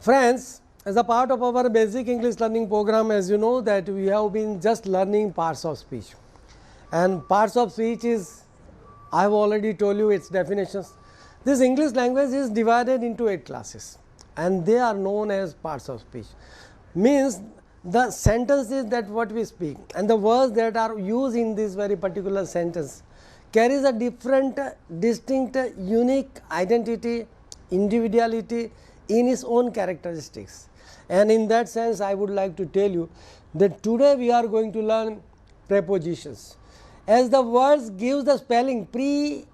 Friends, as a part of our basic English learning program, as you know that we have been just learning parts of speech, and parts of speech is, I have already told you its definitions. This English language is divided into 8 classes and they are known as parts of speech. Means the sentences that what we speak and the words that are used in this very particular sentence carries a different, distinct, unique identity, individuality in its own characteristics. And in that sense, I would like to tell you that today we are going to learn prepositions. As the words gives the spelling prepositions,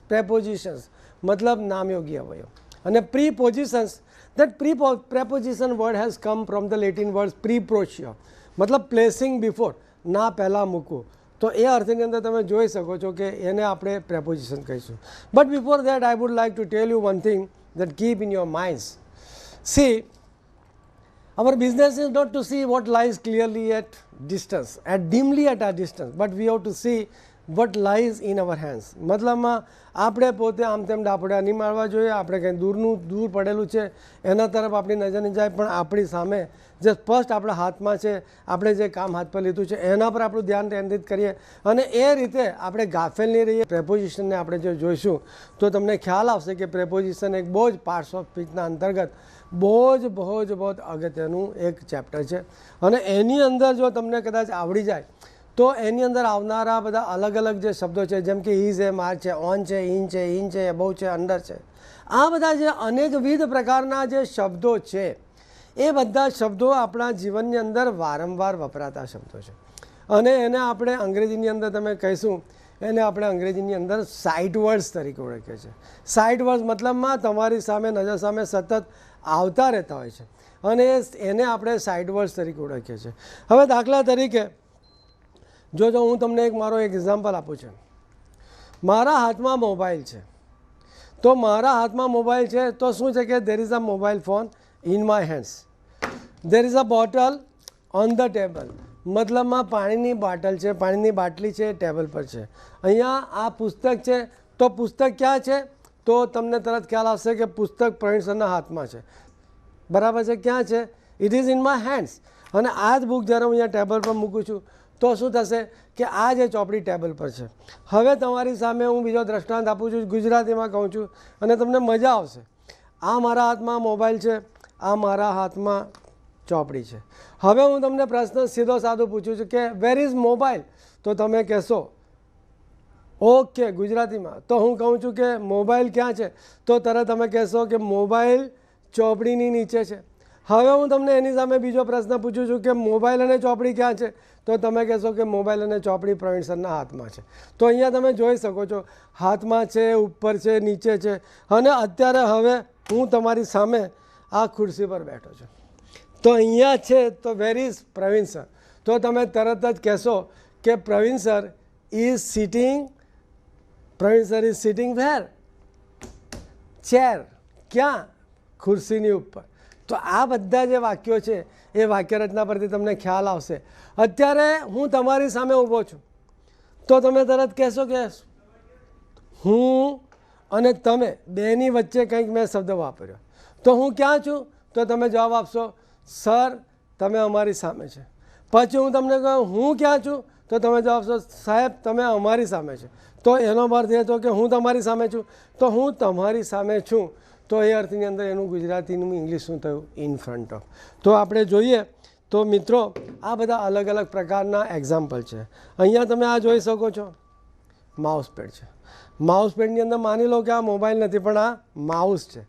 prepositions मतलब नामयोगी अवयव, and prepositions, that preposition word has come from the Latin words preprotio मतलब placing before, ના પહેલાં મૂકવું. તો એ અર્થની અંદર તમે જોઈ શકો છો કે એને આપણે preposition કહીશું. But before that I would like to tell you one thing that keep in your minds. See, our business is not to see what lies clearly at distance, dimly at a distance, but we have to see what lies in our hands. મતલબમાં આપણે પોતે આમ તેમ ડાપડા નહીં મારવા જોઈએ, આપણે કંઈ દૂર પડેલું છે એના તરફ આપણી નજર નહીં જાય, પણ આપણી સામે જે સ્પષ્ટ આપણા હાથમાં છે, આપણે જે કામ હાથ પર લીધું છે એના પર આપણું ધ્યાન કેન્દ્રિત કરીએ અને એ રીતે આપણે ગાફેલ નહીં રહીએ. પ્રેપોઝિશનને આપણે જો જોઈશું તો તમને ખ્યાલ આવશે કે પ્રેપોઝિશન એક બહુ જ પાર્ટ્સ ઓફ સ્પીચના અંતર્ગત બહુ જ અગત્યનું એક ચેપ્ટર છે અને એની અંદર જો તમને કદાચ આવડી જાય તો એની અંદર આવનારા બધા અલગ અલગ જે શબ્દો છે, જેમ કે ઇઝ છે, માર છે, ઓન છે, ઇન છે, અબવ છે, અંડર છે, આ બધા જે અનેકવિધ પ્રકારના જે શબ્દો છે એ બધા શબ્દો આપણા જીવનની અંદર વારંવાર વપરાતા શબ્દો છે અને એને આપણે અંગ્રેજીની અંદર તમે કહીશું, એને આપણે અંગ્રેજીની અંદર સાઇટ વર્ડ્સ તરીકે ઓળખીએ છીએ. સાઇટ વર્ડ્સ મતલબમાં તમારી સામે નજર સામે સતત આવતા રહેતા હોય છે અને એને આપણે સાઇટ વર્ડ્સ તરીકે ઓળખીએ છીએ. હવે દાખલા તરીકે જો હું તમને મારો એક એક્ઝામ્પલ આપું છું. મારા હાથમાં મોબાઈલ છે, તો મારા હાથમાં મોબાઈલ છે તો શું છે કે there is a mobile phone in my hands, there is a bottle on the table મતલબમાં પાણીની બાટલ છે, પાણીની બાટલી છે ટેબલ પર છે. અહીંયા આ પુસ્તક છે તો પુસ્તક ક્યાં છે તો તમને તરત ખ્યાલ આવશે કે પુસ્તક પ્રવીણ સરના હાથમાં છે, બરાબર છે. ક્યાં છે? It is in my hands. અને આ જ બુક જ્યારે હું અહીંયા ટેબલ પર મૂકું છું તો શું થશે કે આ જે ચોપડી ટેબલ પર છે. હવે તમારી સામે હું બીજો દ્રષ્ટાંત આપું છું, ગુજરાતીમાં કહું છું અને તમને મજા આવશે. આ મારા હાથમાં મોબાઈલ છે, આ મારા હાથમાં ચોપડી છે. હવે હું તમને પ્રશ્ન સીધો સાદો પૂછું છું કે વેર ઇઝ મોબાઈલ, તો તમે કહેશો ઓકે ગુજરાતીમાં, તો હું કહું છું કે મોબાઈલ ક્યાં છે તો તરત તમે કહેશો કે મોબાઈલ ચોપડીની નીચે છે. હવે હું તમને એની સામે બીજો પ્રશ્ન પૂછું છું કે મોબાઈલ અને ચોપડી ક્યાં છે તો તમે કહેશો કે મોબાઈલ અને ચોપડી પ્રવીણ સરના હાથમાં છે. તો અહીંયા તમે જોઈ શકો છો હાથમાં છે, ઉપર છે, નીચે છે અને અત્યારે હવે હું તમારી સામે આ ખુરશી પર બેઠો છું તો અહીંયા છે તો વેર ઇઝ પ્રવીણ સર, તો તમે તરત જ કહેશો કે Pravin sir is sitting where? Chair. ક્યાં? ખુરશીની ઉપર. તો આ બધા જે વાક્યો છે એ વાક્ય રચના પરથી તમને ખ્યાલ આવશે. અત્યારે હું તમારી સામે ઊભો છું તો તમે તરત કહેશો કે હું અને તમે બેની વચ્ચે કંઈક મેં શબ્દ વાપર્યો, તો હું ક્યાં છું તો તમે જવાબ આપશો સર તમે અમારી સામે છે. પછી હું તમને કહું હું ક્યાં છું તો તમે જવાબ આપશો સાહેબ તમે અમારી સામે છે. તો એનો અર્થ એ હતો કે હું તમારી સામે છું, તો હું તમારી સામે છું, તો એ અર્થની અંદર એનું ગુજરાતીનું ઇંગ્લિશ શું થયું? In front of. તો આપણે જોઈએ તો મિત્રો આ બધા અલગ અલગ પ્રકારના એક્ઝામ્પલ છે. અહીંયા તમે આ જોઈ શકો છો માઉસ પેડ છે. માઉસ પેડની અંદર માની લો કે આ મોબાઈલ નથી પણ આ માઉસ છે,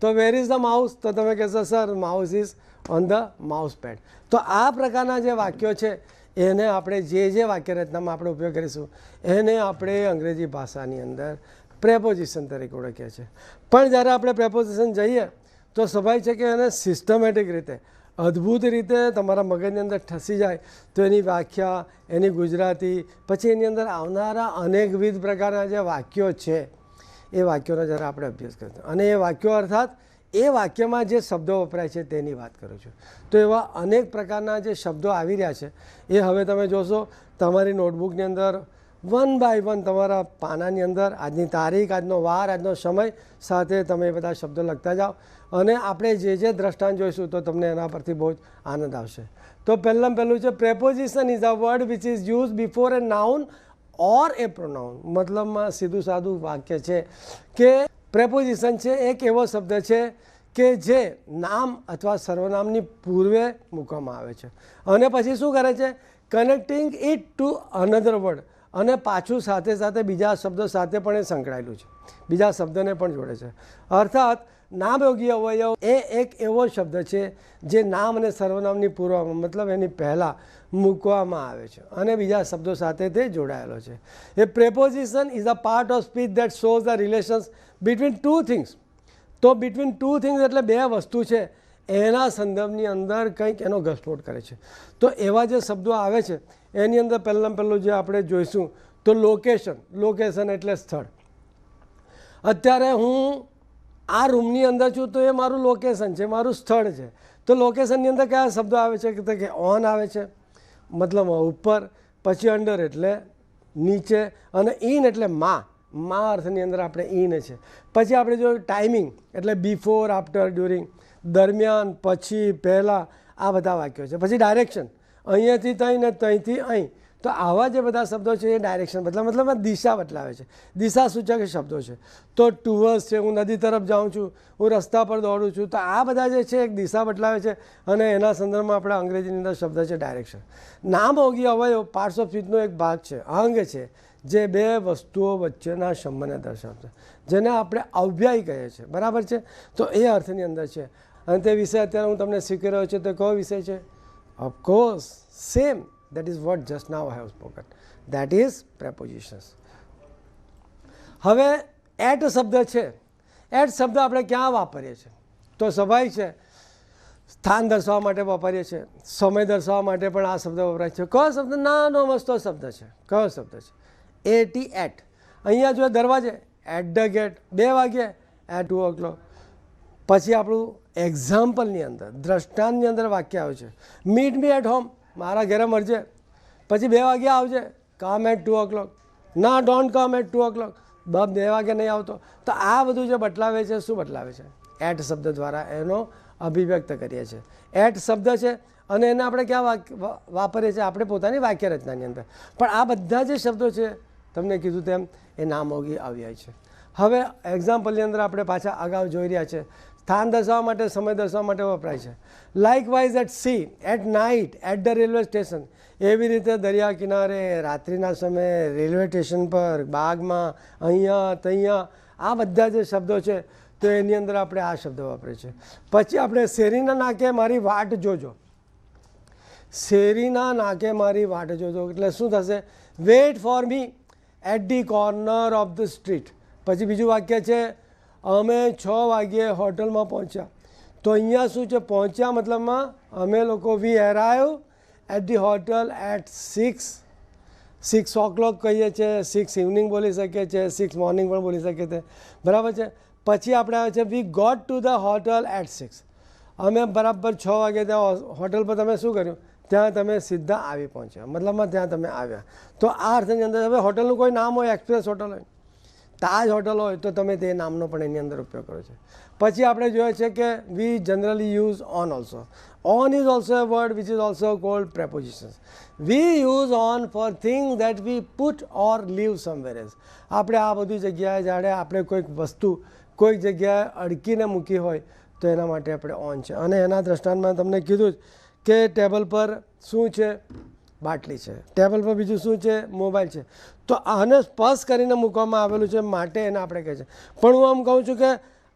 તો વેર ઇઝ ધ માઉસ તો તમે કહેશો sir mouse is on the mouse pad. તો આ પ્રકારના જે વાક્યો છે એને આપણે જે વાક્ય રચનામાં આપણે ઉપયોગ કરીશું એને આપણે અંગ્રેજી ભાષાની અંદર પ્રેપોઝિશન તરીકે ઓળખીએ છીએ. પણ જ્યારે આપણે પ્રેપોઝિશન જઈએ તો સ્વાભાવિક છે કે એને સિસ્ટમેટિક રીતે અદ્ભુત રીતે તમારા મગજની અંદર ઠસી જાય તો એની વ્યાખ્યા, એની ગુજરાતી, પછી એની અંદર આવનારા અનેકવિધ પ્રકારના જે વાક્યો છે એ વાક્યોનો જ્યારે આપણે અભ્યાસ કરીશું અને એ વાક્યો અર્થાત એ વાક્યમાં જે શબ્દો વપરાય છે તેની વાત કરું છું. તો એવા અનેક પ્રકારના જે શબ્દો આવી રહ્યા છે એ હવે તમે જોશો તમારી નોટબુકની અંદર વન બાય વન તમારા પાનાની અંદર આજની તારીખ, આજનો વાર, આજનો સમય સાથે તમે એ બધા શબ્દો લખતા જાઓ અને આપણે જે દ્રષ્ટાંત જોઈશું તો તમને એના પરથી બહુ જ આનંદ આવશે. તો પહેલાં પહેલું છે preposition is a word which is use before a noun or a pronoun. મતલબમાં સીધું સાદું વાક્ય છે કે પ્રેપોઝિશન છે એક એવો શબ્દ છે કે જે નામ અથવા સર્વનામની પૂર્વે મૂકવામાં આવે છે અને પછી શું કરે છે, connecting it to another word, અને પાછું સાથે સાથે બીજા શબ્દો સાથે પણ એ સંકળાયેલું છે, બીજા શબ્દને પણ જોડે છે. અર્થાત નામયોગી અવયવ એ એક એવો શબ્દ છે જે નામ અને સર્વનામની પૂર્વમાં મતલબ એની પહેલાં મૂકવામાં આવે છે અને બીજા શબ્દો સાથે તે જોડાયેલો છે. A preposition is a part of speech that shows the relations between two things. તો બિટવીન ટુ થિંગ્સ એટલે બે વસ્તુ છે એના સંદર્ભની અંદર કંઈક એનો ઘસફોડ કરે છે. તો એવા જે શબ્દો આવે છે એની અંદર પહેલાં પહેલું જે આપણે જોઈશું તો લોકેશન. લોકેશન એટલે સ્થળ. અત્યારે હું આ રૂમની અંદર છું તો એ મારું લોકેશન છે, મારું સ્થળ છે. તો લોકેશનની અંદર કયા શબ્દો આવે છે કે ઓન આવે છે મતલબ ઉપર, પછી અંડર એટલે નીચે, અને ઇન એટલે માં અર્થની અંદર આપણે ઇન છે. પછી આપણે જો ટાઈમિંગ એટલે બિફોર, આફ્ટર, ડ્યુરિંગ, દરમિયાન, પછી, પહેલાં, આ બધા વાક્યો છે. પછી ડાયરેક્શન, અહીંયાથી ત્યાં ને ત્યાંથી અહીં. તો આવા જે બધા શબ્દો છે એ ડાયરેક્શન મતલબ દિશા બદલાવે છે, દિશા સૂચક શબ્દો છે. તો ટુવર્સ છે, હું નદી તરફ જાઉં છું, હું રસ્તા પર દોડું છું. તો આ બધા જે છે એક દિશા બદલાવે છે અને એના સંદર્ભમાં આપણે અંગ્રેજીની અંદર શબ્દ છે ડાયરેક્શન. નામયોગી અવયવ પાર્ટ્સ ઓફ સ્પીચનો એક ભાગ છે, અંગ છે જે બે વસ્તુઓ વચ્ચેના સંબંધને દર્શાવશે, જેને આપણે અવ્યય કહીએ છીએ. બરાબર છે. તો એ અર્થની અંદર છે અને તે વિષય અત્યારે હું તમને શીખી રહ્યો છું. તો કયો વિષય છે? Of course same. That is what just now I have spoken. That is prepositions. હવે એટ શબ્દ છે, એટ શબ્દ આપણે ક્યાં વાપરીએ છીએ? તો સ્વાભાવિક છે સ્થાન દર્શાવવા માટે વાપરીએ છીએ, સમય દર્શાવવા માટે પણ આ શબ્દ વપરાય છે. કયો શબ્દ? નાનો મસ્તો શબ્દ છે. કયો શબ્દ છે? Eighty eight. અહીંયા જો દરવાજે એટ ધ ગેટ, 2 વાગ્યે એટ 2 o'clock. પછી આપણું એક્ઝામ્પલની અંદર દ્રષ્ટાંતની અંદર વાક્ય આવ્યું છે મીટ મી એટ હોમ, મારા ઘરે મળજે. પછી 2 વાગ્યે આવજે, કમ એટ 2 o'clock. ના, ડોન્ટ કમ એટ 2 o'clock. 2 વાગ્યે નહીં આવતો. તો આ બધું જે બદલાવે છે શું બદલાવે છે? એટ શબ્દ દ્વારા એનો અભિવ્યક્ત કરીએ છીએ. એટ શબ્દ છે અને એને આપણે ક્યાં વાપરીએ છીએ? આપણે પોતાની વાક્ય રચનાની અંદર. પણ આ બધા જે શબ્દો છે તમને કીધું તેમ એ નામયોગી અવ્યય છે. હવે એક્ઝામ્પલની અંદર આપણે પાછા અગાઉ જોઈ રહ્યા છે, સ્થાન દર્શાવવા માટે, સમય દર્શાવવા માટે વપરાય છે. Likewise at sea, at night, at the railway station. એવી રીતે દરિયા કિનારે, રાત્રિના સમયે, રેલવે સ્ટેશન પર, બાગમાં, અહીંયા ત્યાં, આ બધા જે શબ્દો છે તો એની અંદર આપણે આ શબ્દ વાપરીએ છીએ. પછી આપણે શેરીના નાકે મારી વાટ જોજો. શેરીના નાકે મારી વાટ જોજો એટલે શું થશે? Wait for me at the corner of the street. પછી બીજું વાક્ય છે અમે 6 વાગ્યે હોટલમાં પહોંચ્યા. તો અહીંયા શું છે? પહોંચ્યા મતલબમાં અમે લોકો we arrive at the hotel at 6 o'clock કહીએ છીએ, 6 ઇવનિંગ બોલી શકીએ છીએ, 6 મોર્નિંગ પણ બોલી શકીએ છીએ. બરાબર છે. પછી આપણે આવે છે we got to the hotel at 6. અમે બરાબર 6 વાગે ત્યાં હોટલ પર તમે શું કર્યું? ત્યાં તમે સીધા આવી પહોંચ્યા, મતલબમાં ત્યાં તમે આવ્યા. તો આ અર્થની અંદર હવે હોટલનું કોઈ નામ હોય, એક્સપ્રેસ હોટલ હોય, તાજ હોટલ હોય, તો તમે તે નામનો પણ એની અંદર ઉપયોગ કરો છો. પછી આપણે જોઈએ છે કે we generally use on also. On is also a word which is also called prepositions. We use on for things that we put or leave somewhere else. આપણે આ બધી જગ્યાએ જ્યારે આપણે કોઈક વસ્તુ કોઈક જગ્યાએ અડકીને મૂકી હોય તો એના માટે આપણે ઓન છે. અને એના દ્રષ્ટાંતમાં તમને કીધું જ કે ટેબલ પર શું છે? બાટલી છે. ટેબલ પર બીજું શું છે? મોબાઈલ છે. તો આને સ્પર્શ કરીને મૂકવામાં આવેલું છે માટે એને આપણે કહે છે. પણ હું આમ કહું છું કે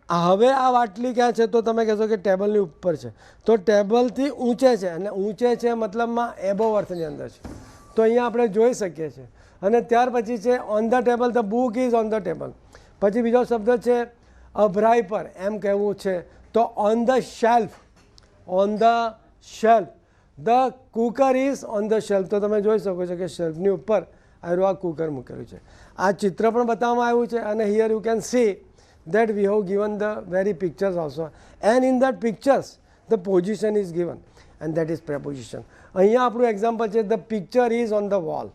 હવે આ બાટલી ક્યાં છે? તો તમે કહેશો કે ટેબલની ઉપર છે. તો ટેબલથી ઊંચે છે અને ઊંચે છે મતલબમાં એબોવ અર્થની અંદર છે. તો અહીંયા આપણે જોઈ શકીએ છીએ. અને ત્યાર પછી છે on the table, the book is on the table. પછી બીજો શબ્દ છે અભરાઈ પર, એમ કહેવું છે તો on the shelf. On the shelf. The cooker is on the shelf. તો તમે જોઈ શકો છો કે શેલ્ફની ઉપર આ કુકર મૂકેલું છે. આ ચિત્ર પણ બતાવવામાં આવ્યું છે અને here you can see that we have given the very pictures also, and in that pictures the position is given and that is preposition. અહીંયા આપણું એક્ઝામ્પલ છે the picture is on the wall.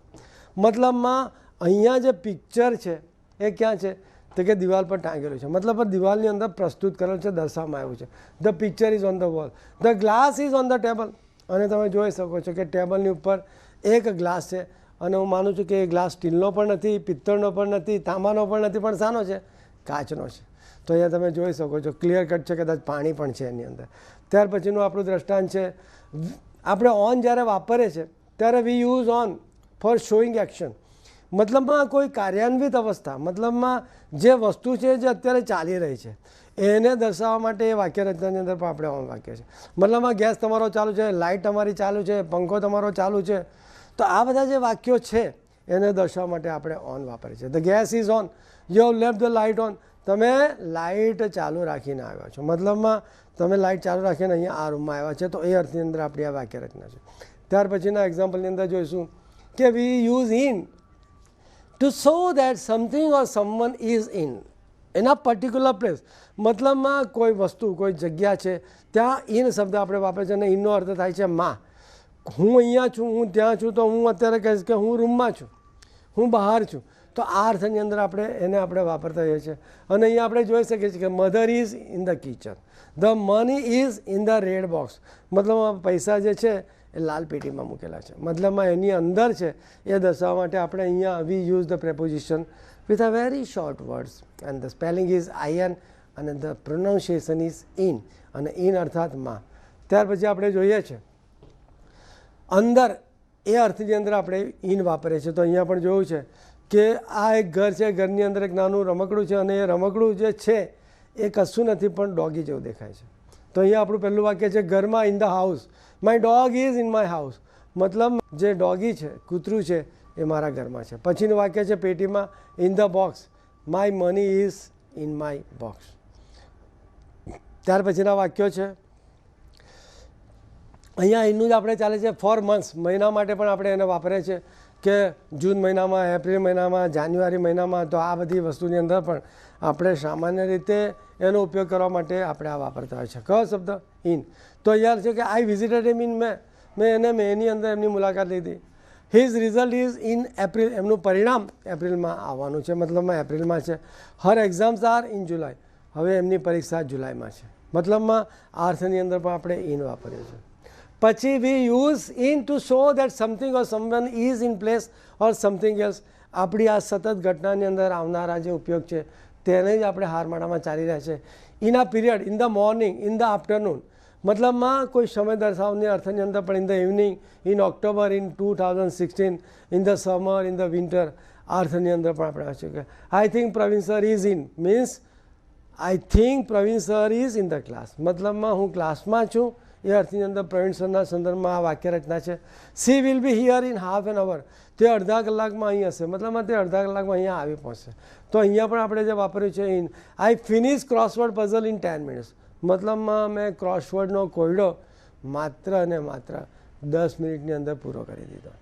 મતલબમાં અહીંયા જે picture છે એ ક્યાં છે તો કે દિવાલ પર ટાંગેલું છે, મતલબ દિવાલની અંદર પ્રસ્તુત કરેલું છે, દર્શાવવામાં આવ્યું છે. The picture is on the wall, the glass is on the table. અને તમે જોઈ શકો છો કે ટેબલની ઉપર એક ગ્લાસ છે અને હું માનું છું કે એ ગ્લાસ સ્ટીલનો પણ નથી, પિત્તળનો પણ નથી, તાંબાનો પણ નથી, પણ શાનો છે? કાચનો છે. તો અહીંયા તમે જોઈ શકો છો ક્લિયર કટ છે, કદાચ પાણી પણ છે એની અંદર. ત્યાર પછીનું આપણું દ્રષ્ટાંત છે, આપણે ઓન જ્યારે વાપરે છે ત્યારે we use on for showing action. મતલબમાં કોઈ કાર્યાન્વિત અવસ્થા, મતલબમાં જે વસ્તુ છે જે અત્યારે ચાલી રહી છે એને દર્શાવવા માટે એ વાક્ય રચનાની અંદર પણ આપણે ઓન વાક્ય છે. મતલબમાં ગેસ તમારો ચાલુ છે, લાઇટ તમારી ચાલુ છે, પંખો તમારો ચાલુ છે, તો આ બધા જે વાક્યો છે એને દર્શાવવા માટે આપણે ઓન વાપરીએ છીએ. The gas is on, you have left the light on, તમે લાઇટ ચાલુ રાખીને આવ્યા છો, મતલબમાં તમે લાઇટ ચાલુ રાખીને અહીંયા આ રૂમમાં આવ્યા છે, તો એ અર્થની અંદર આપણી આ વાક્ય રચના છે. ત્યાર પછીના એક્ઝામ્પલની અંદર જોઈશું કે વી use in to show that something or someone is in a particular place. મતલબમાં કોઈ વસ્તુ, કોઈ જગ્યા છે ત્યાં ઇન શબ્દ આપણે વાપરીએ છીએ અને ઇનનો અર્થ થાય છે માં. હું અહીંયા છું, હું ત્યાં છું, તો હું અત્યારે કહીશ કે હું રૂમમાં છું, હું બહાર છું, તો આ અર્થની અંદર આપણે એને આપણે વાપરતા હોઈએ છીએ. અને અહીંયા આપણે જોઈ શકીએ છીએ કે mother is in the kitchen, the money is in the red box. મતલબ પૈસા જે છે એ લાલ પેટીમાં મૂકેલા છે, મતલબમાં એની અંદર છે એ દર્શાવવા માટે આપણે અહીંયા વી use the preposition with a very short words and the spelling is IN અને ધ પ્રોનાઉન્સિએશન ઇઝ ઇન, અને ઇન અર્થાત માં. ત્યાર પછી આપણે જોઈએ છે અંદર, એ અર્થની અંદર આપણે ઇન વાપરીએ છીએ. તો અહીંયા પણ જોયું છે કે આ એક ઘર છે, ઘરની અંદર એક નાનું રમકડું છે અને એ રમકડું જે છે એ કશું નથી પણ ડોગી જેવું દેખાય છે. તો અહીંયા આપણું પહેલું વાક્ય છે ઘરમાં, in the house, my dog is in my house, મતલબ જે ડોગી છે, કૂતરું છે એ મારા ઘરમાં છે. પછીનું વાક્ય છે પેટીમાં, in the box, my money is in my box. ત્યાર પછીના વાક્યો છે અહીંયા એનું જ આપણે ચાલે છે ફોર મંથ્સ, મહિના માટે પણ આપણે એને વાપરીએ છીએ કે જૂન મહિનામાં, એપ્રિલ મહિનામાં, જાન્યુઆરી મહિનામાં. તો આ બધી વસ્તુની અંદર પણ આપણે સામાન્ય રીતે એનો ઉપયોગ કરવા માટે આપણે આ વાપરતા હોય છે. કયો શબ્દ? ઇન. તો અહીંયા છે કે આઈ વિઝિટેડ હિમ ઇન મે, મેં એને મેની અંદર એમની મુલાકાત લીધી. His result is in April, એમનું પરિણામ એપ્રિલમાં આવવાનું છે, મતલબમાં એપ્રિલમાં છે. હર એક્ઝામ્સ આર ઇન જુલાઈ, હવે એમની પરીક્ષા જુલાઈમાં છે, મતલબમાં આ અર્થની અંદર પણ આપણે ઇન વાપરીએ છીએ. પછી વી use in two show that something or someone is in place or something else. આપણી આ સતત ઘટનાની અંદર આવનારા જે ઉપયોગ છે તેને જ આપણે હારમાળામાં ચાલી રહ્યા છે. In a period, in the morning, in the afternoon, મતલબમાં કોઈ સમય દર્શાવવાની અર્થની અંદર પણ in the evening, in October, in 2016, in the summer, in the winter, આ અર્થની અંદર પણ આપણે છે કે I think Pravin sir is in, means I think Pravin sir is in the class, મતલબમાં હું ક્લાસમાં છું, એ અર્થની અંદર પ્રવીણ સરના સંદર્ભમાં આ વાક્ય રચના છે. She will be here in half an hour, તે અડધા કલાકમાં અહીં હશે, મતલબમાં તે અડધા કલાકમાં અહીંયા આવી પહોંચશે. તો અહીંયા પણ આપણે જે વાપર્યું છે in. I finish crossword puzzle in 10 minutes, મતલબમાં મેં ક્રોસવર્ડનો કોયડો માત્ર અને માત્ર 10 મિનિટની અંદર પૂરો કરી દીધો.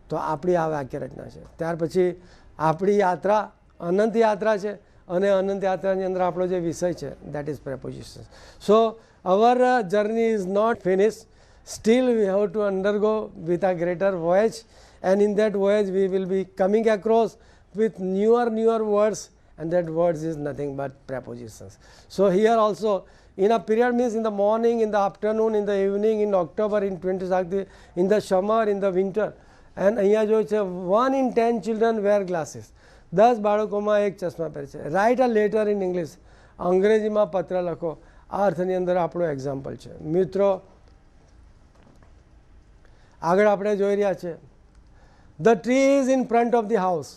તો આપણી આ વાક્ય રચના છે. ત્યાર પછી આપણી યાત્રા અનંત યાત્રા છે અને અનંત યાત્રાની અંદર આપણો જે વિષય છે that is prepositions. So our journey is not finished, still we have to undergo with a greater voyage, and in that voyage we will be coming across with newer words, and that words is nothing but prepositions. So here also in a period means in the morning, in the afternoon, in the evening, in October, in 20, in the summer, in the winter. And અહીંયા જો છે 1 in 10 children wear glasses, 10 બાળકોમાં એક ચશ્મા પહેરે છે. Write a letter in English, અંગ્રેજીમાં પત્ર લખો. આ અર્થની અંદર આપણો એક્ઝામ્પલ છે. મિત્રો આગળ આપણે જોઈ રહ્યા છે the tree is in front of the house.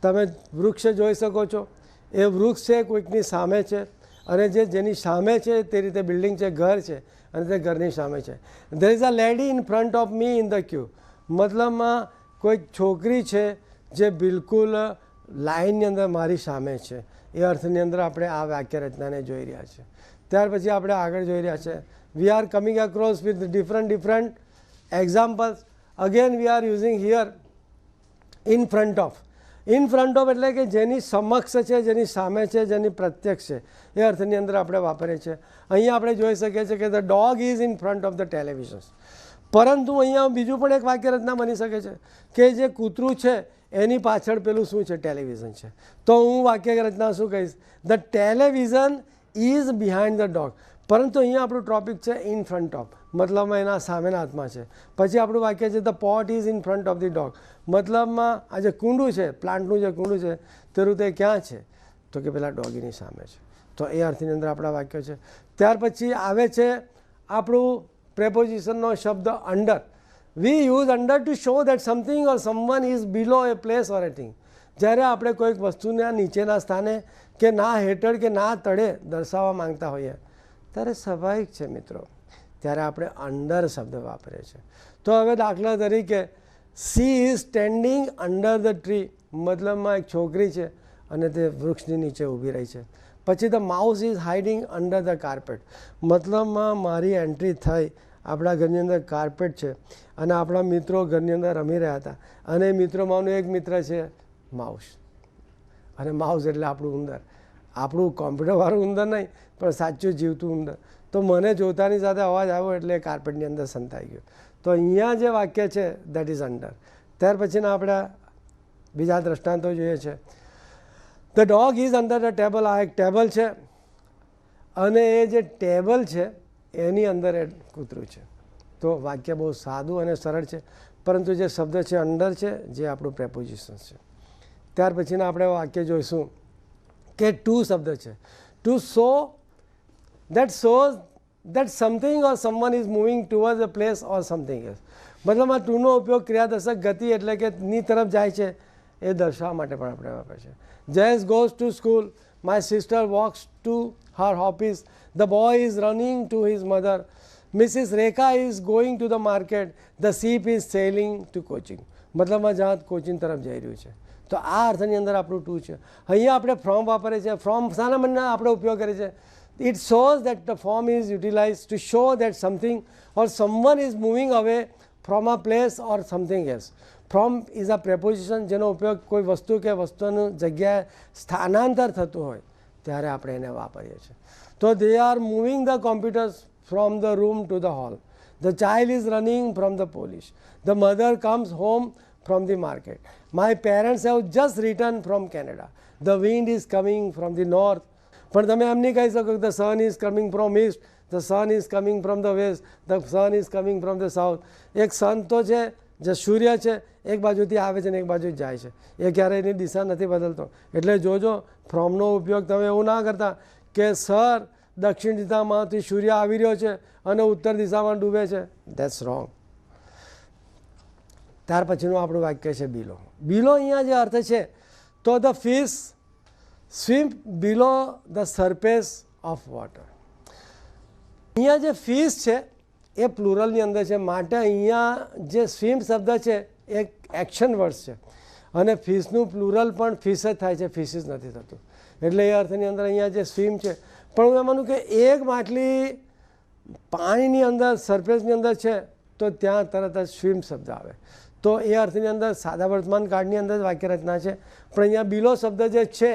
તમે વૃક્ષ જોઈ શકો છો, એ વૃક્ષ છે કોઈકની સામે છે, અને જેની સામે છે તે રીતે બિલ્ડિંગ છે, ઘર છે, અને તે ઘરની સામે છે. There is a lady in front of me in the ક્યુ, મતલબમાં કોઈક છોકરી છે જે બિલકુલ લાઇનની અંદર મારી સામે છે. એ અર્થની અંદર આપણે આ વાક્ય રચનાને જોઈ રહ્યા છીએ. ત્યાર પછી આપણે આગળ જોઈ રહ્યા છે we are coming across with different examples. Again we are using here in front of. In front of એટલે કે જેની સમક્ષ છે, જેની સામે છે, જેની પ્રત્યક્ષ છે, એ અર્થની અંદર આપણે વાપરીએ છીએ. અહીંયા આપણે જોઈ શકીએ છીએ કે the dog is in front of the television. પરંતુ અહીંયા બીજું પણ એક વાક્ય રચના બની શકે છે કે જે કૂતરું છે એની પાછળ પેલું શું છે, ટેલિવિઝન છે. તો હું વાક્ય રચના શું કહીશ, the television is behind the dog. પરંતુ અહીંયા આપણું ટોપિક છે ઇન ફ્રન્ટ ઓફ, મતલબમાં એના સામેના હાથમાં છે. પછી આપણું વાક્ય છે the pot is in front of the dog, મતલબમાં આ જે કુંડું છે, પ્લાન્ટનું જે કુંડું છે તેનું તે ક્યાં છે, તો કે પેલા ડોગીની સામે છે. તો એ અર્થની અંદર આપણા વાક્યો છે. ત્યાર પછી આવે છે આપણું પ્રેપોઝિશનનો શબ્દ under. V use under two show that something or someone is below A place or A thing. જ્યારે આપણે કોઈક વસ્તુના નીચેના સ્થાને કે ના હેઠળ કે ના તળે દર્શાવવા માંગતા હોઈએ ત્યારે સ્વાભાવિક છે મિત્રો, ત્યારે આપણે અંડર શબ્દ વાપરીએ છીએ. તો હવે દાખલા તરીકે she is standing under the tree, મતલબમાં એક છોકરી છે અને તે વૃક્ષની નીચે ઊભી રહી છે. પછી the mouse is hiding under the carpet, મતલબમાં મારી એન્ટ્રી થઈ, આપણા ઘરની અંદર કાર્પેટ છે અને આપણા મિત્રો ઘરની અંદર રમી રહ્યા હતા અને મિત્રોમાંનું એક મિત્ર છે માઉસ, અને માઉસ એટલે આપણું ઉંદર, આપણું કોમ્પ્યુટરવાળું ઉંદર નહીં પણ સાચું જીવતું ઉંદર. તો મને જોતાની સાથે અવાજ આવ્યો એટલે કાર્પેટની અંદર સંતાઈ ગયો. તો અહીંયા જે વાક્ય છે દેટ ઇઝ અંડર. ત્યાર પછીના આપણે બીજા દ્રષ્ટાંતો જોઈએ છે. The dog is under the table, આ એક ટેબલ છે અને એ જે ટેબલ છે એની અંદર એ કૂતરું છે. તો વાક્ય બહુ સાદું અને સરળ છે, પરંતુ જે શબ્દ છે અંડર છે જે આપણું પ્રેપોઝિશન છે. ત્યાર પછીના આપણે વાક્ય જોઈશું કે ટુ શબ્દ છે. To so that shows that something or someone is moving towards a place or something else, મતલબ આ ટુનો ઉપયોગ ક્રિયાદર્શક ગતિ એટલે કે ની તરફ જાય છે એ દર્શાવવા માટે પણ આપણે વાપરે છે. Jayesh goes to school, my sister walks to her office, the boy is running to his mother, Mrs Rekha is going to the market, the ship is sailing to coaching, મતલબમાં જહાજ કોચિંગ તરફ જઈ રહ્યું છે. તો આ અર્થની અંદર આપણું ટુ છે. અહીંયા આપણે ફ્રોમ વાપરીએ છીએ. ફ્રોમ શાના મનમાં આપણે ઉપયોગ કરીએ છીએ? It shows that the form is utilized to show that something or someone is moving away from a place or something else. From is a preposition જેનો ઉપયોગ કોઈ વસ્તુ કે વસ્તુનું જગ્યાએ સ્થાનાંતર થતું હોય ત્યારે આપણે એને વાપરીએ છીએ. તો they are moving the computers from the room to the hall. The child is running from the police. The mother comes home from the market. My parents have just returned from Canada. The wind is coming from the north. પણ તમે એમ નહીં કહી શકો કે the sun is coming from east, the sun is coming from the west, the sun is coming from the south. એક sun તો છે જે સૂર્ય છે, એક બાજુથી આવે છે ને એક બાજુ જાય છે, એ ક્યારેય એની દિશા નથી બદલતો. એટલે જોજો ફ્રોમનો ઉપયોગ તમે એવું ના કરતા કે સર દક્ષિણ દિશામાંથી સૂર્ય આવી રહ્યો છે અને ઉત્તર દિશામાં ડૂબે છે, ધેટ્સ રોંગ. ત્યાર પછીનું આપણું વાક્ય છે બિલો. બિલો અહીંયા જે અર્થ છે તો the fish swim below the surface of water. અહીંયા જે ફિશ છે એ પ્લુરલની અંદર છે, માટે અહીંયા જે સ્વિમ શબ્દ છે એ એક્શન વર્ડ છે અને ફિશનું પ્લુરલ પણ ફિશ જ થાય છે, ફિશિસ નથી થતું. એટલે એ અર્થની અંદર અહીંયા જે સ્વિમ છે, પણ હું એમ માનું કે એક માટલી પાણીની અંદર સરફેસની અંદર છે તો ત્યાં તરત જ સ્વિમ શબ્દ આવે. તો એ અર્થની અંદર સાદા વર્તમાન કાળની અંદર જ વાક્ય રચના છે. પણ અહીંયા બિલો શબ્દ જે છે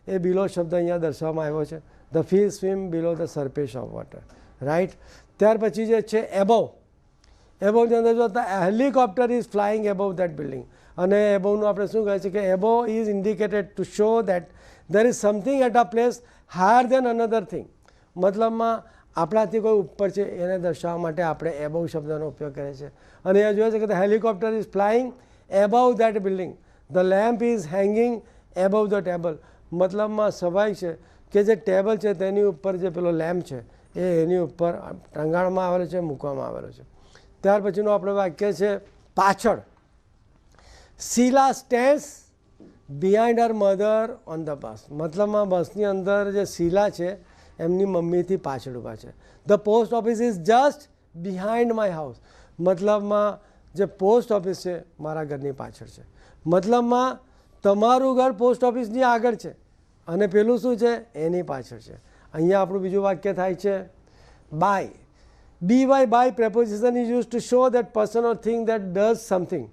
એ બિલો શબ્દ અહીંયા દર્શાવવામાં આવ્યો છે. The fish swim below the surface of water, right. ત્યાર પછી જે છે એબોવ. એબોવની અંદર જો helicopter is flying above that building, અને એબોવનું આપણે શું કહે છે કે above is indicated to show that there is something at a place higher than another thing, મતલબમાં આપણાથી કોઈ ઉપર છે એને દર્શાવવા માટે આપણે એબોવ શબ્દનો ઉપયોગ કરીએ છીએ. અને એ જોઈએ છે કે the helicopter is flying above that building, the lamp is hanging above the table, મતલબમાં સ્વાભાવિક છે કે જે ટેબલ છે તેની ઉપર જે પેલો લેમ્પ છે એ એની ઉપર ટંગાણમાં આવેલો છે, મૂકવામાં આવેલો છે. ત્યાર પછીનું આપણું વાક્ય છે પાછળ. Sheela stands behind her mother on the bus, મતલબમાં બસની અંદર જે શીલા છે એમની મમ્મીથી પાછળ ઊભા છે. The post office is just behind my house, મતલબમાં જે પોસ્ટ ઓફિસ છે મારા ઘરની પાછળ છે. મતલબમાં તમારું ઘર પોસ્ટ ઓફિસની આગળ છે અને પેલું શું છે એની પાછળ છે. અહીંયા આપણું બીજું વાક્ય થાય છે by. BY by preposition is used to show that person or thing that does something.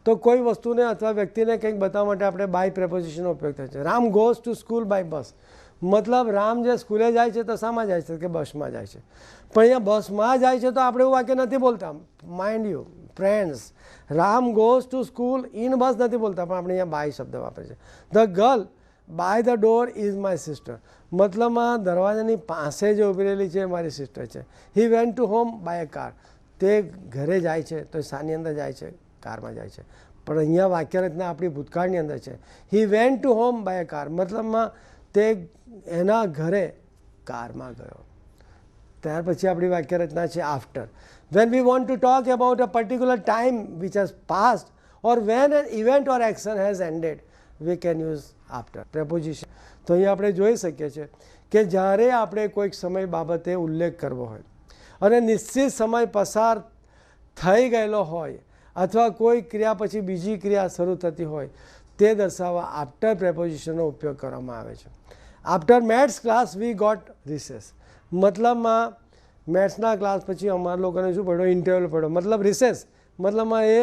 તો કોઈ વસ્તુને અથવા વ્યક્તિને કંઈક બતાવવા માટે આપણે બાય પ્રેપોઝિશનનો ઉપયોગ થાય છે. Ram goes to school by bus, મતલબ રામ જે સ્કૂલે જાય છે તો શામાં જાય છે કે બસમાં જાય છે. પણ અહીંયા બસમાં જાય છે તો આપણે એવું વાક્ય નથી બોલતા, mind you friends. Ram goes to school. In bus નથી બોલતા પણ આપણે અહીંયા બાય શબ્દ વાપરે છે. The girl by the door is my sister. મતલબમાં દરવાજાની પાસે જે ઊભી રહેલી છે મારી સિસ્ટર છે. He went to home by a car. તે ઘરે જાય છે તો શાની અંદર જાય છે? કારમાં જાય છે. પણ અહીંયા વાક્ય રચના આપણી ભૂતકાળની અંદર છે. He went to home by a car મતલબમાં તે એના ઘરે કારમાં ગયો. ત્યાર પછી આપણી વાક્ય રચના છે after. When we want to talk about a particular time which has passed or when an event or action has ended we can use after preposition. તો અહીંયા આપણે જોઈ શકીએ છીએ કે જ્યારે આપણે કોઈક સમય બાબતે ઉલ્લેખ કરવો હોય અને નિશ્ચિત સમય પસાર થઈ ગયેલો હોય અથવા કોઈ ક્રિયા પછી બીજી ક્રિયા શરૂ થતી હોય તે દર્શાવવા આફ્ટર પ્રેપોઝિશનનો ઉપયોગ કરવામાં આવે છે. After maths class we got recess. મતલબમાં મેથ્સના ક્લાસ પછી અમારા લોકોને શું પડ્યો? ઇન્ટરવલ પડ્યો. મતલબ રિસેસ મતલબમાં એ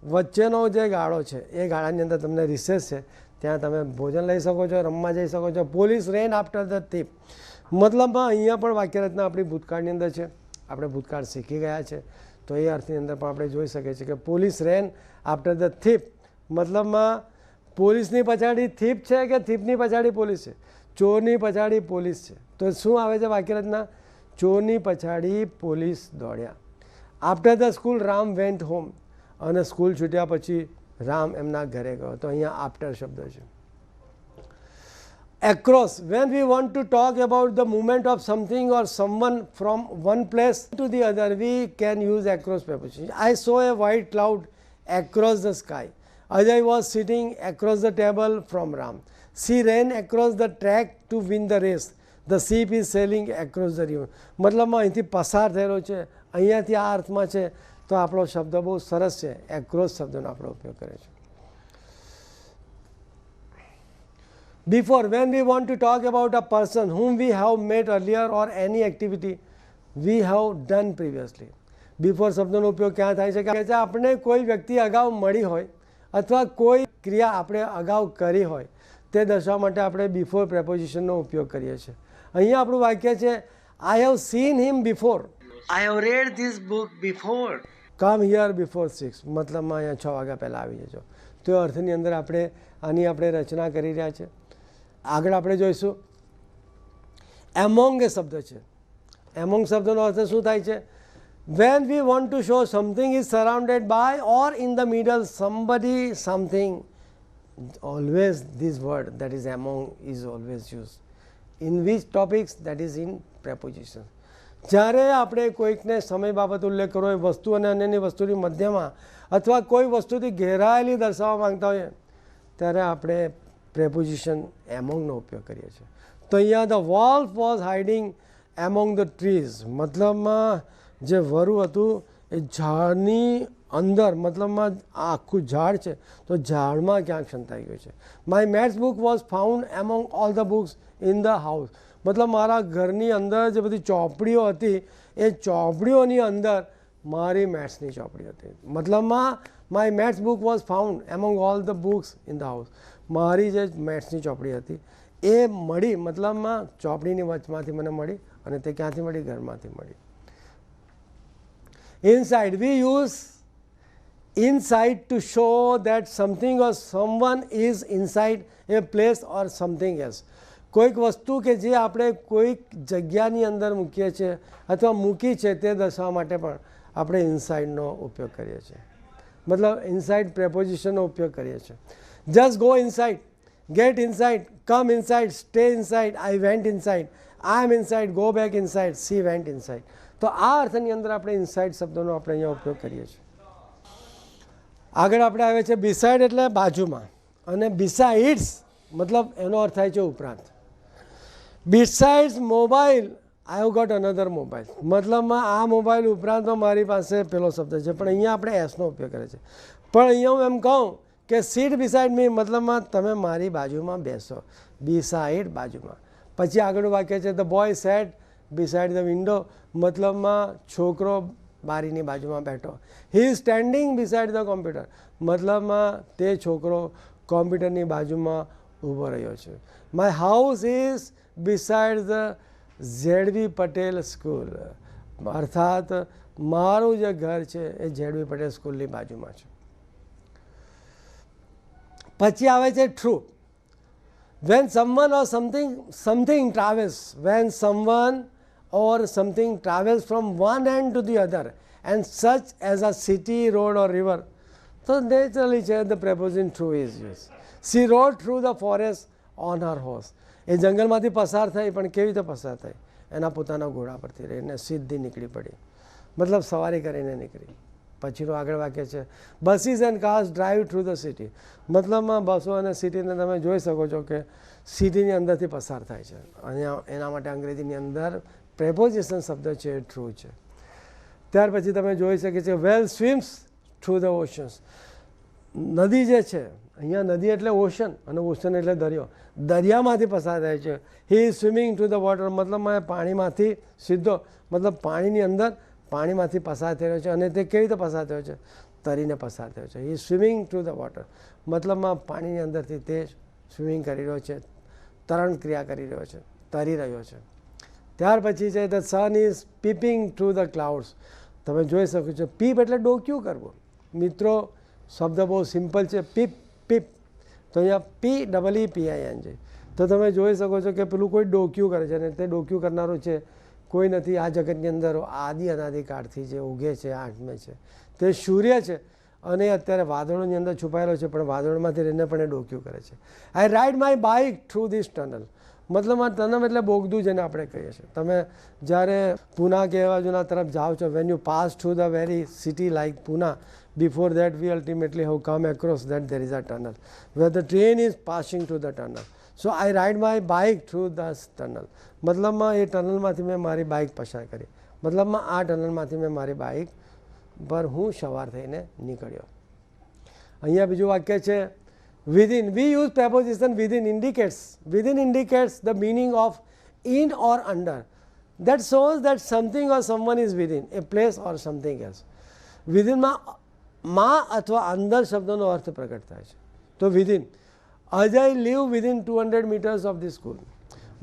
વચ્ચેનો જે ગાળો છે એ ગાળાની અંદર તમને રિસેસ છે, ત્યાં તમે ભોજન લઈ શકો છો, રમવા જઈ શકો છો. Police rain after the thief. મતલબમાં અહીંયા પણ વાક્યરચના આપણી ભૂતકાળની અંદર છે, આપણે ભૂતકાળ શીખી ગયા છે તો એ અર્થની અંદર પણ આપણે જોઈ શકીએ છીએ કે police rain after the thief. મતલબમાં પોલીસની પછાડી થીફ છે કે થીફની પછાડી પોલીસ છે? ચોરની પછાડી પોલીસ છે. તો શું આવે છે વાક્યરચના? ચોરની પછાડી પોલીસ દોડ્યા. After the school Ram went home. અને સ્કૂલ છૂટ્યા પછી રામ એમના ઘરે ગયો. તો અહીંયા આફ્ટર શબ્દ છે. Across. Van we want to talk about the movement of something or someone from one place to the other V can use across preposition. I so A white cloud across the sky. Ajay was sitting across the table from Ram. She ran across the track to win the race. The ship is sailing across the river. મતલબમાં અહીંથી પસાર થયેલો છે, અહીંયાથી આ અર્થમાં છે. તો આપણો શબ્દ બહુ સરસ છે. એક્રોસ શબ્દનો આપણે ઉપયોગ કરે છે. Before, when we want to talk about a person whom we have met earlier or any activity we have done previously. Before શબ્દનો ઉપયોગ ક્યાં થાય છે કે આપણે કોઈ વ્યક્તિ અગાઉ મળી હોય અથવા કોઈ ક્રિયા આપણે અગાઉ કરી હોય તે દર્શાવવા માટે આપણે બિફોર પ્રેપોઝિશનનો ઉપયોગ કરીએ છીએ. અહીંયા આપણું વાક્ય છે I have seen him before. I have read this book before. Come here before 6. મતલબમાં અહીંયા 6 વાગ્યા પહેલાં આવી જજો. તો એ અર્થની અંદર આની આપણે રચના કરી રહ્યા છે. આગળ આપણે જોઈશું એમોંગ એ શબ્દ છે. એમોંગ શબ્દનો અર્થ શું થાય છે? When we want to show something is surrounded by or in the middle somebody something, always this word that is among is always used. In which topics? That is in preposition. જ્યારે આપણે કોઈકને સમય બાબત ઉલ્લેખ કરવો હોય, વસ્તુ અને અન્યની વસ્તુની મધ્યમાં અથવા કોઈ વસ્તુથી ઘેરાયેલી દર્શાવવા માંગતા હોઈએ ત્યારે આપણે preposition amongનો ઉપયોગ કરીએ છીએ. તો અહીંયા the wolf was hiding among the trees. મતલબમાં જે વરુ હતું એ ઝાડની અંદર, મતલબમાં આખું ઝાડ છે તો ઝાડમાં ક્યાંક સંતાઈ ગયું છે. My maths book was found among all the books in the house. મતલબ મારા ઘરની અંદર જે બધી ચોપડીઓ હતી એ ચોપડીઓની અંદર મારી મેથ્સની ચોપડી હતી. મતલબમાં my maths book was found among all the books in the house. મારી જે મેથ્સની ચોપડી હતી એ મળી, મતલબમાં ચોપડીની વચમાંથી મને મળી અને તે ક્યાંથી મળી? ઘરમાંથી મળી. Inside, we use inside to show that something or someone is inside a place or something else. કોઈક વસ્તુ કે જે આપણે કોઈક જગ્યાની અંદર મૂકીએ છીએ અથવા મૂકી છે તે દર્શાવવા માટે પણ આપણે ઇનસાઇડનો ઉપયોગ કરીએ છીએ. મતલબ ઇનસાઇડ પ્રેપોઝિશનનો ઉપયોગ કરીએ છીએ. Just go inside, get inside, come inside, stay inside, I went inside, I am inside, go back inside, she went inside. તો આ અર્થની અંદર આપણે ઇનસાઇડ શબ્દોનો આપણે અહીંયા ઉપયોગ કરીએ છીએ. આગળ આપણે આવે છે બિસાઇડ એટલે બાજુમાં, અને બિસાઇડ્સ મતલબ એનો અર્થ થાય છે ઉપરાંત. Besides mobile I have got another mobile. મતલબમાં આ મોબાઈલ ઉપરાંતમાં મારી પાસે પેલો શબ્દ છે, પણ અહીંયા આપણે એસનો ઉપયોગ કરે છે. પણ અહીંયા હું એમ કહું કે સીટ બિસાઇડ મી, મતલબમાં તમે મારી બાજુમાં બેસો. બિસાઇડ બાજુમાં. પછી આગળનું વાક્ય છે the boy sat beside the window. મતલબમાં છોકરો બારીની બાજુમાં બેઠો. He is standing beside the computer. મતલબમાં તે છોકરો કોમ્પ્યુટરની બાજુમાં ઊભો રહ્યો છે. My house is beside the ZV Patel school. અર્થાત મારું જે ઘર છે એ જેડવી પટેલ સ્કૂલની બાજુમાં છે. પછી આવે છે true. when someone or something travels from one end to the other, and such as a city, road or river, so naturally the preposition true is used. She rode through the forest on her horse. એ જંગલમાંથી પસાર થઈ, પણ કેવી રીતે પસાર થઈ? એના પોતાના ઘોડા પરથી રહીને સીધી નીકળી પડી, મતલબ સવારી કરીને નીકળી. પછીનું આગળ વાક્ય છે buses and cars drive through the city. મતલબમાં બસો અને સિટીને તમે જોઈ શકો છો કે સિટીની અંદરથી પસાર થાય છે. અહીંયા એના માટે અંગ્રેજીની અંદર પ્રેપોઝિશન શબ્દ છે એ ટ્રુ છે. ત્યાર પછી તમે જોઈ શકે છે વેલ સ્વિમ્સ થ્રુ ધ ઓશન્સ. નદી જે છે, અહીંયા નદી એટલે ઓશન અને ઓશન એટલે દરિયો, દરિયામાંથી પસાર થાય છે. He is swimming through the water, મતલબ પાણીમાંથી સીધો, મતલબ પાણીની અંદર પાણીમાંથી પસાર થયો છે. અને તે કેવી રીતે પસાર થયો છે? તરીને પસાર થયો છે. હી સ્વિમિંગ થ્રુ ધ વોટર, મતલબમાં પાણીની અંદરથી તે સ્વિમિંગ કરી રહ્યો છે, તરણ ક્રિયા કરી રહ્યો છે, તરી રહ્યો છે. ત્યાર પછી છે the sun is peeping through the clouds. તમે જોઈ શકો છો પીપ એટલે ડોક્યું કરવું. મિત્રો શબ્દ બહુ સિમ્પલ છે, પીપ પીપ. તો અહીંયા PEEPING. તો તમે જોઈ શકો છો કે પેલું કોઈ ડોક્યું કરે છે, અને તે ડોક્યું કરનારું છે કોઈ નથી આ જગતની અંદર. આદિ અનાદિકાળથી જે ઉગે છે, આઠમે છે, તે સૂર્ય છે. અને અત્યારે વાદળોની અંદર છુપાયેલો છે, પણ વાદળોમાંથી રહીને પણ એ ડોક્યું કરે છે. I ride my bike through this tunnel. મતલબ આ ટનલ એટલે બોગદું જેને આપણે કહીએ છીએ. તમે જ્યારે પૂના કે એવા જૂના તરફ જાઓ છો, when you pass through the very city like Poona, before that we ultimately have come across that there is a tunnel where the train is passing through the tunnel. So I ride my bike through this tunnel. મતલબમાં એ ટનલમાંથી મેં મારી bike પસાર કરી. મતલબમાં આ ટનલમાંથી મેં મારી bike પર હું સવાર થઈને નીકળ્યો. અહીંયા બીજું વાક્ય છે within. We use preposition within indicates the meaning of in or under. That shows that something or someone is within a place or something else. માં અથવા અંદર શબ્દનો અર્થ પ્રગટ થાય છે. તો within, Ajay leave within 200 meters of the school.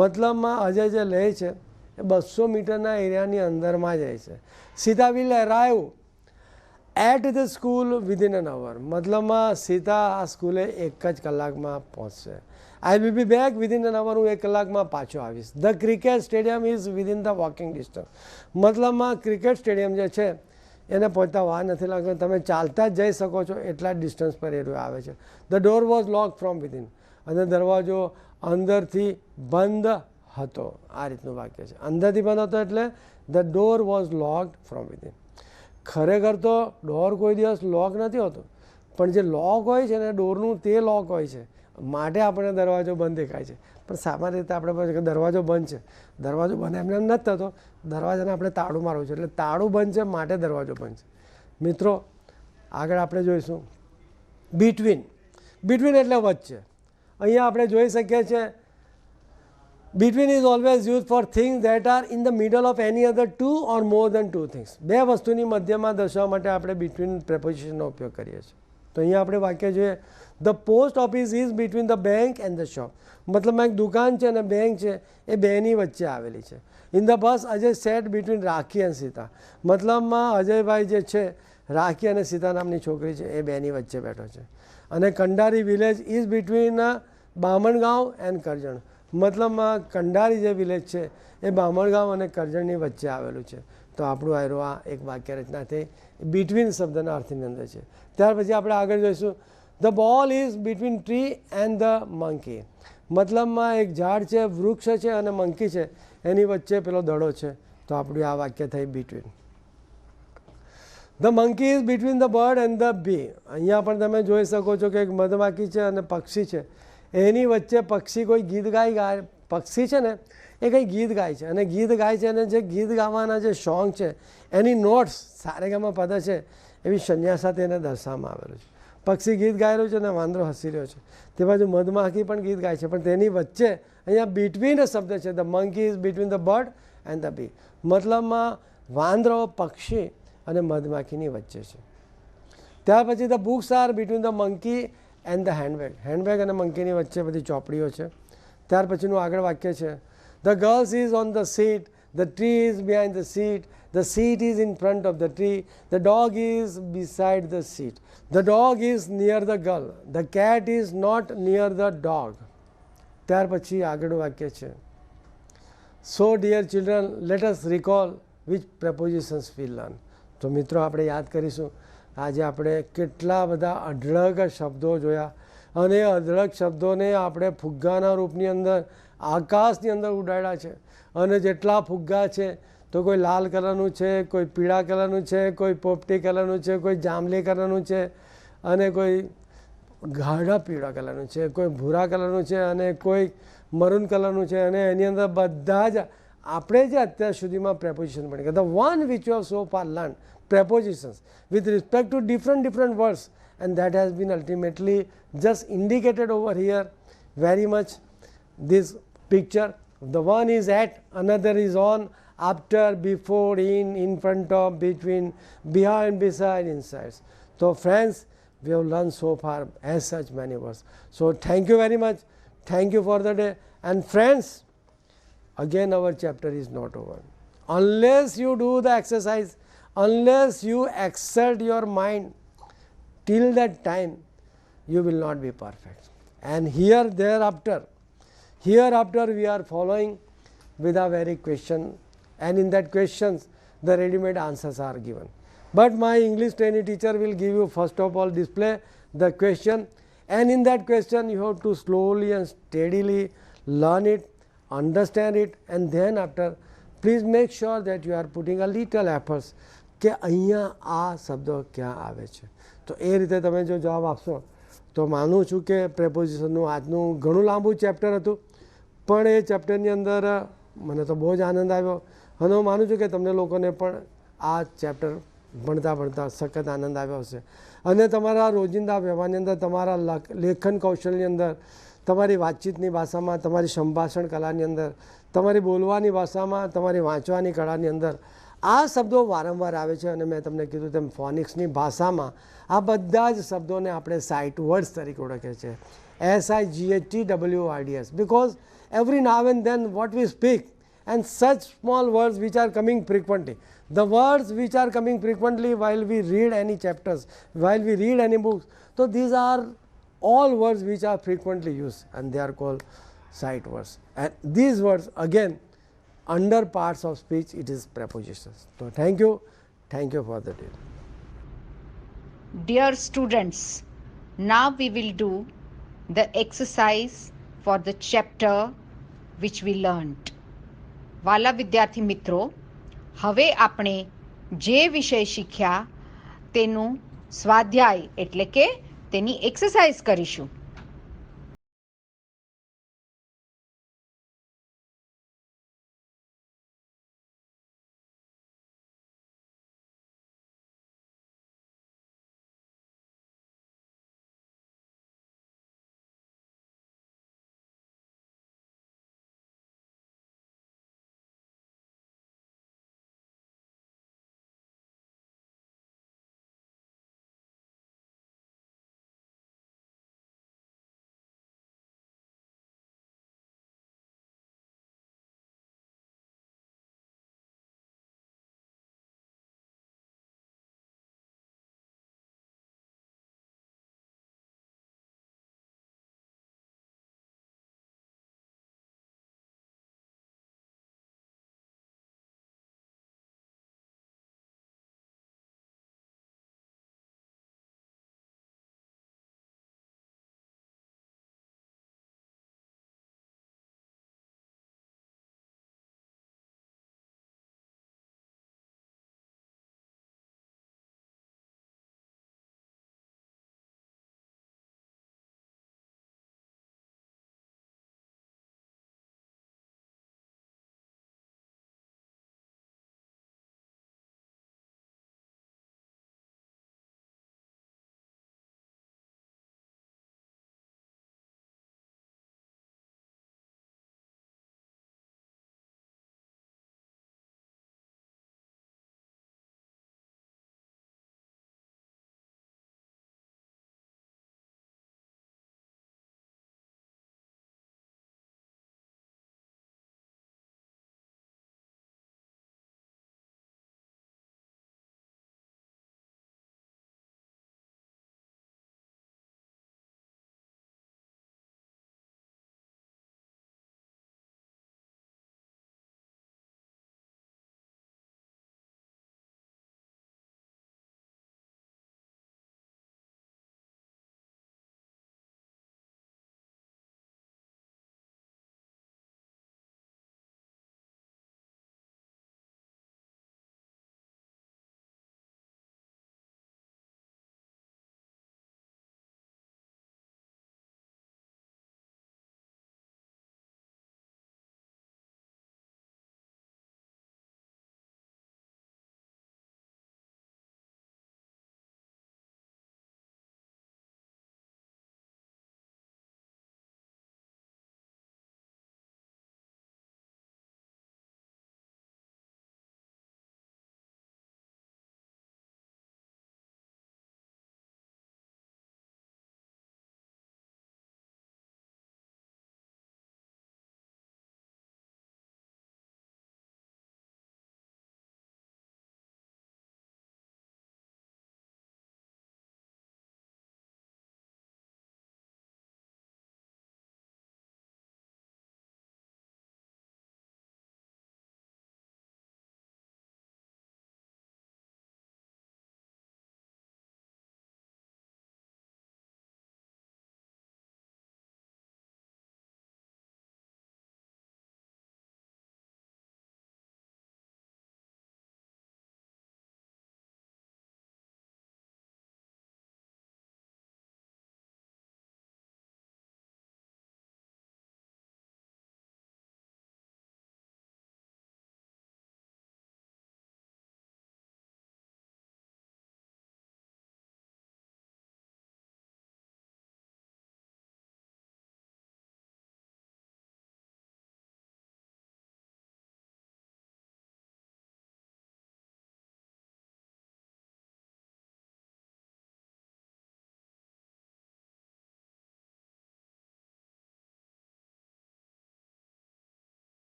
મતલબમાં અજય જે લે છે એ 200 મીટરના એરિયાની અંદરમાં જાય છે. Sita will arrive at the school within an hour. મતલબમાં સીતા આ સ્કૂલે 1 જ કલાકમાં પહોંચશે. I will be back within an hour. હું 1 કલાકમાં પાછો આવીશ. The cricket stadium is within the walking distance. મતલબમાં ક્રિકેટ સ્ટેડિયમ જે છે એને પહોંચતા વાર નથી લાગતો, તમે ચાલતા જ જઈ શકો છો એટલા ડિસ્ટન્સ પર એ આવે છે. The door was lock from within. અને દરવાજો અંદરથી બંધ હતો. આ રીતનું વાક્ય છે. અંદરથી બંધ હતો એટલે the door was logged from within. ખરેખર તો ડોર કોઈ દિવસ લોક નથી હોતો, પણ જે લોક હોય છે ને ડોરનું તે લોક હોય છે, માટે આપણે દરવાજો બંધ દેખાય છે. પણ સામાન્ય રીતે આપણે દરવાજો બંધ છે, દરવાજો બંધ એમને એમ નથી થતો, દરવાજાને આપણે તાળું મારવું છે, એટલે તાળું બંધ છે માટે દરવાજો બંધ છે. મિત્રો આગળ આપણે જોઈશું બિટવીન. બિટવીન એટલે વચ્ચે. અહીંયા આપણે જોઈ શકીએ છીએ between is always use for things that are in the middle of any other 2 or more than 2 things. 2 વસ્તુની મધ્યમાં દર્શાવવા માટે આપણે બિટવીન પ્રેપોઝિશનનો ઉપયોગ કરીએ છીએ. તો અહીંયા આપણે વાક્ય જોઈએ the post office is between the bank and the shop. મતલબમાં એક દુકાન છે અને બેંક છે, એ બેની વચ્ચે આવેલી છે. In the bus Ajay set between rakhi and Sita. મતલબમાં અજયભાઈ જે છે રાખી અને સીતા નામની છોકરી છે એ બેની વચ્ચે બેઠો છે. અને Kandari village is between Bamangaon and Karjan. મતલબમાં કંડારી જે વિલેજ છે એ બામણગાંવ અને કરજણની વચ્ચે આવેલું છે. તો આપણું આયરો આ એક વાક્ય રચના થઈ બિટવીન શબ્દના અર્થની અંદર છે. ત્યાર પછી આપણે આગળ જોઈશું the ball is between tree and the monkey. મતલબમાં એક ઝાડ છે, વૃક્ષ છે અને મંકી છે, એની વચ્ચે પેલો દડો છે. તો આપણું આ વાક્ય થઈ between. The monkey is between the bird and the bee. અહીંયા પણ તમે જોઈ શકો છો કે એક મધમાખી છે અને પક્ષી છે, એની વચ્ચે પક્ષી કોઈ ગીત ગાય. પક્ષી છે ને એ કંઈ ગીત ગાય છે, અને ગીત ગાય છે અને જે ગીત ગાવાના જે સોંગ છે એની નોટ્સ સારેગામા પદ છે એવી સંજ્ઞા સાથે એને દર્શાવવામાં આવેલું છે. પક્ષી ગીત ગાઈ રહ્યું છે અને વાંદરો હસી રહ્યો છે. તે બાજુ મધમાખી પણ ગીત ગાય છે, પણ તેની વચ્ચે અહીંયા બિટવીન શબ્દ છે. The monkey is between the bird and the bee. મતલબમાં વાંદરો, પક્ષી અને મધમાખીની વચ્ચે છે. ત્યાર પછી the books are between the monkey and the handbag. Handbag અને મંકીની વચ્ચે બધી ચોપડીઓ છે. ત્યાર પછીનું આગળ વાક્ય છે the girls is on the seat The tree is behind the seat. The seat is in front of the tree. The dog is beside the seat. The dog is near the girl. The cat is not near the dog. ત્યાર પછી આગળનું વાક્ય છે. So dear children, let us recall which prepositions we learn. તો મિત્રો આપણે યાદ કરીશું. આજે આપણે કેટલા બધા અઢળક શબ્દો જોયા અને અઢળક શબ્દોને આપણે ફુગ્ગાના રૂપની અંદર આકાશની અંદર ઉડાડ્યા છે. અને જેટલા ફુગ્ગા છે તો કોઈ લાલ કલરનું છે, કોઈ પીળા કલરનું છે, કોઈ પોપટી કલરનું છે, કોઈ જાંબલી કલરનું છે અને કોઈ ગાઢા પીળા કલરનું છે, કોઈ ભૂરા કલરનું છે અને કોઈ મરૂન કલરનું છે. અને એની અંદર બધા જ આપણે જે અત્યાર સુધીમાં પ્રેપોઝિશન ભણી ગયા, the one which you have so far learn prepositions with respect to different words, and that has been ultimately just indicated over here very much. This picture, the one is at, another is on, after, before, in front of, between, behind, beside, inside. So friends, we have learned so far as such many words. So thank you very much. Thank you for the day. And friends, again our chapter is not over. Unless you do the exercise, unless you exert your mind till that time, you will not be perfect. And hereafter we are following with a very question, and in that questions the ready-made answers are given. But my English training teacher will give you first of all display the question, and in that question you have to slowly and steadily learn it, understand it, and then after please make sure that you are putting a little efforts કે અહીંયા આ શબ્દો ક્યાં આવે છે. તો એ રીતે તમે જો જવાબ આપશો તો માનું છું કે પ્રેપોઝિશનનું આજનું ઘણું લાંબુ ચેપ્ટર હતું, પણ એ ચેપ્ટરની અંદર મને તો બહુ જ આનંદ આવ્યો અને હું માનું છું કે તમને લોકોને પણ આ ચેપ્ટર ભણતા ભણતા સખત આનંદ આવ્યો હશે. અને તમારા રોજિંદા વ્યવહારની અંદર, તમારા લેખન કૌશલ્યની અંદર, તમારી વાતચીતની ભાષામાં, તમારી સંભાષણ કલાની અંદર, તમારી બોલવાની ભાષામાં, તમારી વાંચવાની કળાની અંદર આ શબ્દો વારંવાર આવે છે. અને મેં તમને કીધું તેમ ફોનિક્સની ભાષામાં આ બધા જ શબ્દોને આપણે સાઇટ વર્ડ્સ તરીકે ઓળખે છે, SIGHTWORDS, because every now and then what we speak and such small words which are coming frequently, the words which are coming frequently while we read any chapters, while we read any books, so these are all words which are frequently used and they are called sight words. And these words again under parts of speech it is prepositions. So thank you for the day. Dear students, now we will do the exercise for the chapter which we learnt. વાલા વિદ્યાર્થી મિત્રો, હવે આપણે જે વિષય શીખ્યા તેનું સ્વાધ્યાય એટલે કે તેની એક્સરસાઇઝ કરીશું.